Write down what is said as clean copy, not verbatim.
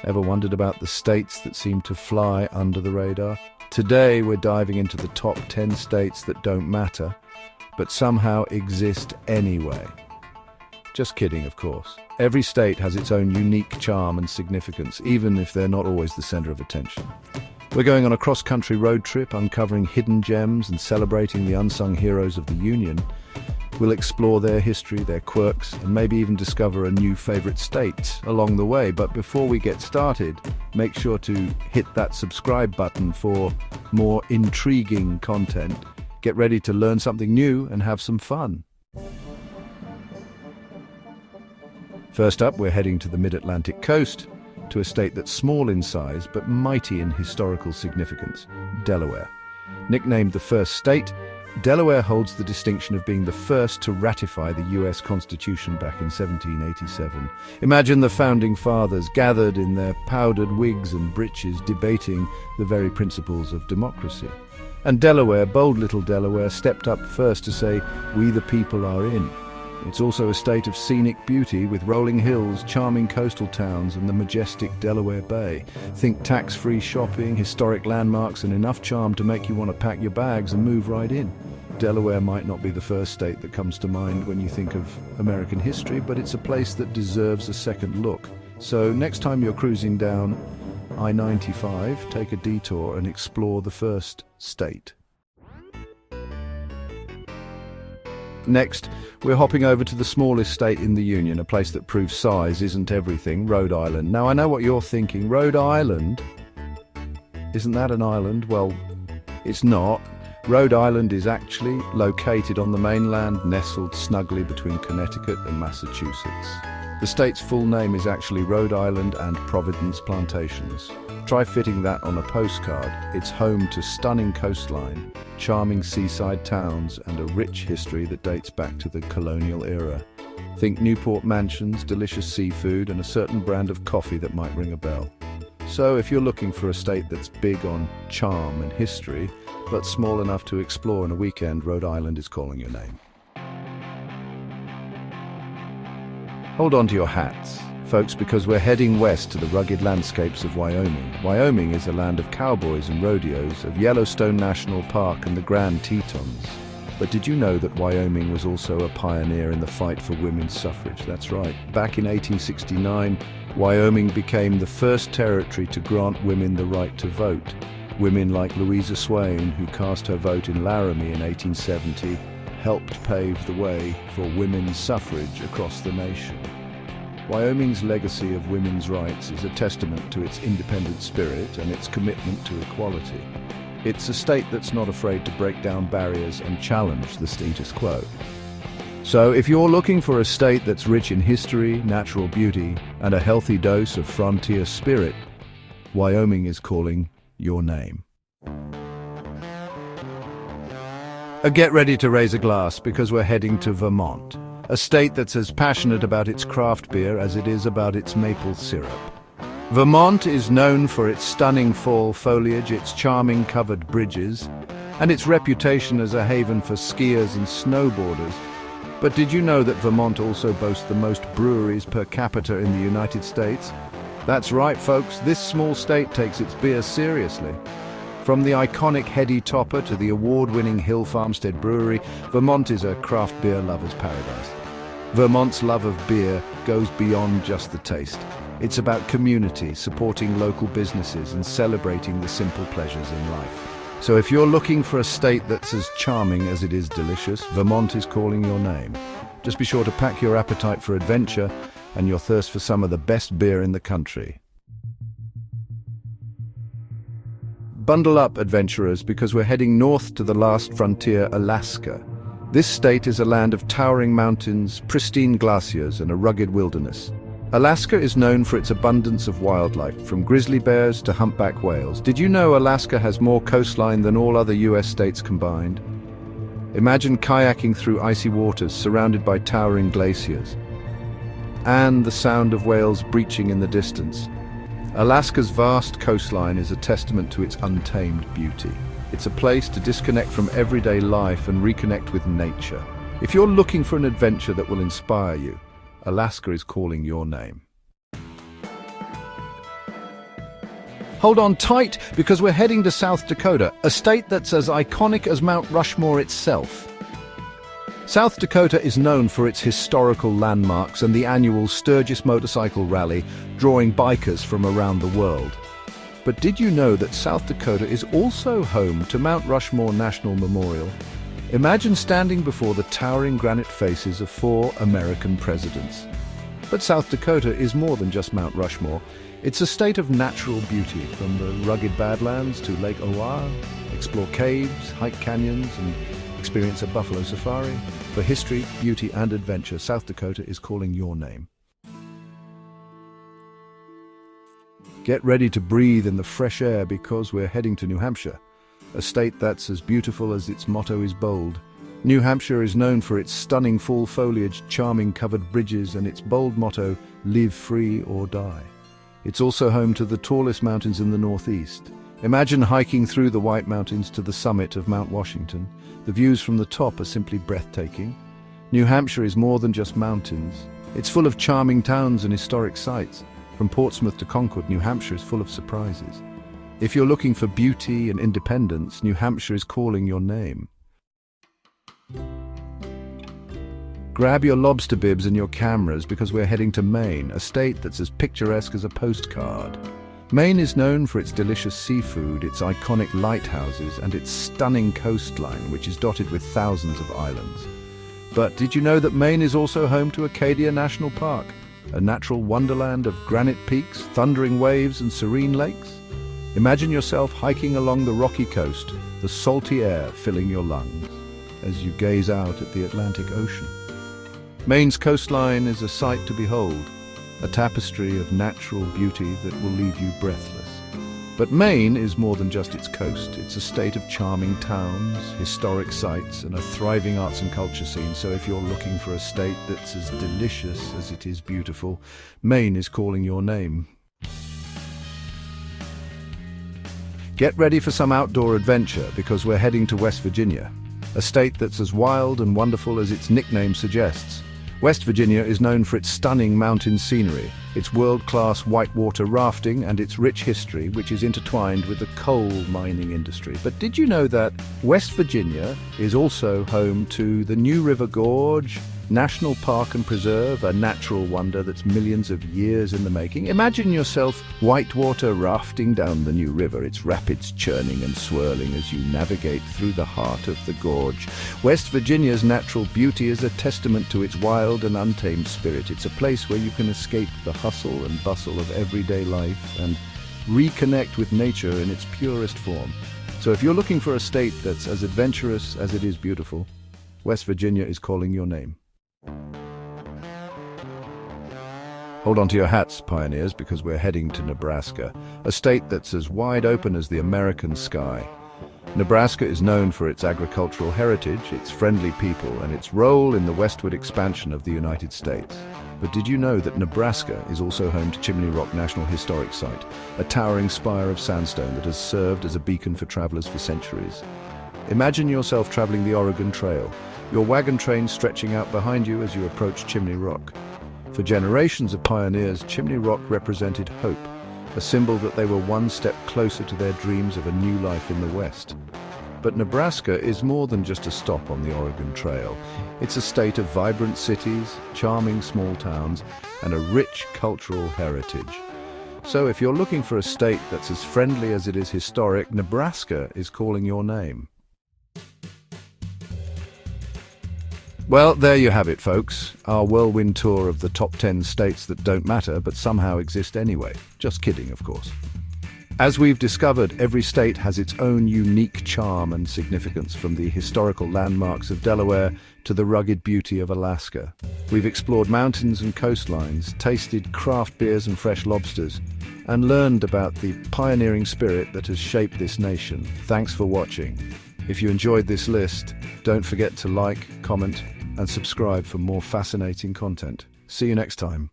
Ever wondered about the states that seem to fly under the radar? Today we're diving into the top 10 states that don't matter, but somehow exist anyway. Just kidding, of course. Every state has its own unique charm and significance, even if they're not always the center of attention. We're going on a cross-country road trip, uncovering hidden gems and celebrating the unsung heroes of the Union. We'll explore their history, their quirks, and maybe even discover a new favorite state along the way. But before we get started, make sure to hit that subscribe button for more intriguing content. Get ready to learn something new and have some fun. First up, we're heading to the mid-Atlantic coast, to a state that's small in size but mighty in historical significance, Delaware. Nicknamed the first state, Delaware holds the distinction of being the first to ratify the US Constitution back in 1787. Imagine the founding fathers gathered in their powdered wigs and breeches debating the very principles of democracy. And Delaware, bold little Delaware, stepped up first to say, "We the people are in." It's also a state of scenic beauty with rolling hills, charming coastal towns, and the majestic Delaware Bay. Think tax-free shopping, historic landmarks, and enough charm to make you want to pack your bags and move right in. Delaware might not be the first state that comes to mind when you think of American history, but it's a place that deserves a second look. So next time you're cruising down I-95, take a detour and explore the first state. Next, we're hopping over to the smallest state in the Union, a place that proves size isn't everything, Rhode Island. Now, I know what you're thinking. Rhode Island? Isn't that an island? Well, it's not. Rhode Island is actually located on the mainland, nestled snugly between Connecticut and Massachusetts. The state's full name is actually Rhode Island and Providence Plantations. Try fitting that on a postcard. It's home to stunning coastline, charming seaside towns, and a rich history that dates back to the colonial era. Think Newport mansions, delicious seafood, and a certain brand of coffee that might ring a bell. So if you're looking for a state that's big on charm and history, but small enough to explore in a weekend, Rhode Island is calling your name. Hold on to your hats, folks, because we're heading west to the rugged landscapes of Wyoming. Wyoming is a land of cowboys and rodeos, of Yellowstone National Park and the Grand Tetons. But did you know that Wyoming was also a pioneer in the fight for women's suffrage? That's right. Back in 1869, Wyoming became the first territory to grant women the right to vote. Women like Louisa Swain, who cast her vote in Laramie in 1870, helped pave the way for women's suffrage across the nation. Wyoming's legacy of women's rights is a testament to its independent spirit and its commitment to equality. It's a state that's not afraid to break down barriers and challenge the status quo. So if you're looking for a state that's rich in history, natural beauty, and a healthy dose of frontier spirit, Wyoming is calling your name. Get ready to raise a glass, because we're heading to Vermont, a state that's as passionate about its craft beer as it is about its maple syrup. Vermont is known for its stunning fall foliage, its charming covered bridges, and its reputation as a haven for skiers and snowboarders. But did you know that Vermont also boasts the most breweries per capita in the United States? That's right, folks, this small state takes its beer seriously. From the iconic Heady Topper to the award-winning Hill Farmstead Brewery, Vermont is a craft beer lover's paradise. Vermont's love of beer goes beyond just the taste. It's about community, supporting local businesses, and celebrating the simple pleasures in life. So if you're looking for a state that's as charming as it is delicious, Vermont is calling your name. Just be sure to pack your appetite for adventure and your thirst for some of the best beer in the country. Bundle up, adventurers, because we're heading north to the last frontier, Alaska. This state is a land of towering mountains, pristine glaciers, and a rugged wilderness. Alaska is known for its abundance of wildlife, from grizzly bears to humpback whales. Did you know Alaska has more coastline than all other US states combined? Imagine kayaking through icy waters surrounded by towering glaciers, and the sound of whales breaching in the distance. Alaska's vast coastline is a testament to its untamed beauty. It's a place to disconnect from everyday life and reconnect with nature. If you're looking for an adventure that will inspire you, Alaska is calling your name. Hold on tight, because we're heading to South Dakota, a state that's as iconic as Mount Rushmore itself. South Dakota is known for its historical landmarks and the annual Sturgis Motorcycle Rally, drawing bikers from around the world. But did you know that South Dakota is also home to Mount Rushmore National Memorial? Imagine standing before the towering granite faces of 4 American presidents. But South Dakota is more than just Mount Rushmore. It's a state of natural beauty, from the rugged Badlands to Lake Oahe. Explore caves, hike canyons, and experience a buffalo safari. For history, beauty, and adventure, South Dakota is calling your name. Get ready to breathe in the fresh air, because we're heading to New Hampshire, a state that's as beautiful as its motto is bold. New Hampshire is known for its stunning fall foliage, charming covered bridges, and its bold motto, live free or die. It's also home to the tallest mountains in the Northeast. Imagine hiking through the White Mountains to the summit of Mount Washington. The views from the top are simply breathtaking. New Hampshire is more than just mountains. It's full of charming towns and historic sites. From Portsmouth to Concord, New Hampshire is full of surprises. If you're looking for beauty and independence, New Hampshire is calling your name. Grab your lobster bibs and your cameras, because we're heading to Maine, a state that's as picturesque as a postcard. Maine is known for its delicious seafood, its iconic lighthouses, and its stunning coastline, which is dotted with thousands of islands. But did you know that Maine is also home to Acadia National Park, a natural wonderland of granite peaks, thundering waves, and serene lakes? Imagine yourself hiking along the rocky coast, the salty air filling your lungs, as you gaze out at the Atlantic Ocean. Maine's coastline is a sight to behold, a tapestry of natural beauty that will leave you breathless. But Maine is more than just its coast. It's a state of charming towns, historic sites, and a thriving arts and culture scene. So if you're looking for a state that's as delicious as it is beautiful, Maine is calling your name. Get ready for some outdoor adventure, because we're heading to West Virginia, a state that's as wild and wonderful as its nickname suggests. West Virginia is known for its stunning mountain scenery, its world-class whitewater rafting, and its rich history, which is intertwined with the coal mining industry. But did you know that West Virginia is also home to the New River Gorge National Park and Preserve, a natural wonder that's millions of years in the making? Imagine yourself whitewater rafting down the New River, its rapids churning and swirling as you navigate through the heart of the gorge. West Virginia's natural beauty is a testament to its wild and untamed spirit. It's a place where you can escape the hustle and bustle of everyday life and reconnect with nature in its purest form. So if you're looking for a state that's as adventurous as it is beautiful, West Virginia is calling your name. Hold on to your hats, pioneers, because we're heading to Nebraska, a state that's as wide open as the American sky. Nebraska is known for its agricultural heritage, its friendly people, and its role in the westward expansion of the United States. But did you know that Nebraska is also home to Chimney Rock National Historic Site, a towering spire of sandstone that has served as a beacon for travelers for centuries? Imagine yourself traveling the Oregon Trail, your wagon train stretching out behind you as you approach Chimney Rock. For generations of pioneers, Chimney Rock represented hope, a symbol that they were one step closer to their dreams of a new life in the West. But Nebraska is more than just a stop on the Oregon Trail. It's a state of vibrant cities, charming small towns, and a rich cultural heritage. So if you're looking for a state that's as friendly as it is historic, Nebraska is calling your name. Well, there you have it, folks. Our whirlwind tour of the top 10 states that don't matter but somehow exist anyway. Just kidding, of course. As we've discovered, every state has its own unique charm and significance, from the historical landmarks of Delaware to the rugged beauty of Alaska. We've explored mountains and coastlines, tasted craft beers and fresh lobsters, and learned about the pioneering spirit that has shaped this nation. Thanks for watching. If you enjoyed this list, don't forget to like, comment, and subscribe for more fascinating content. See you next time.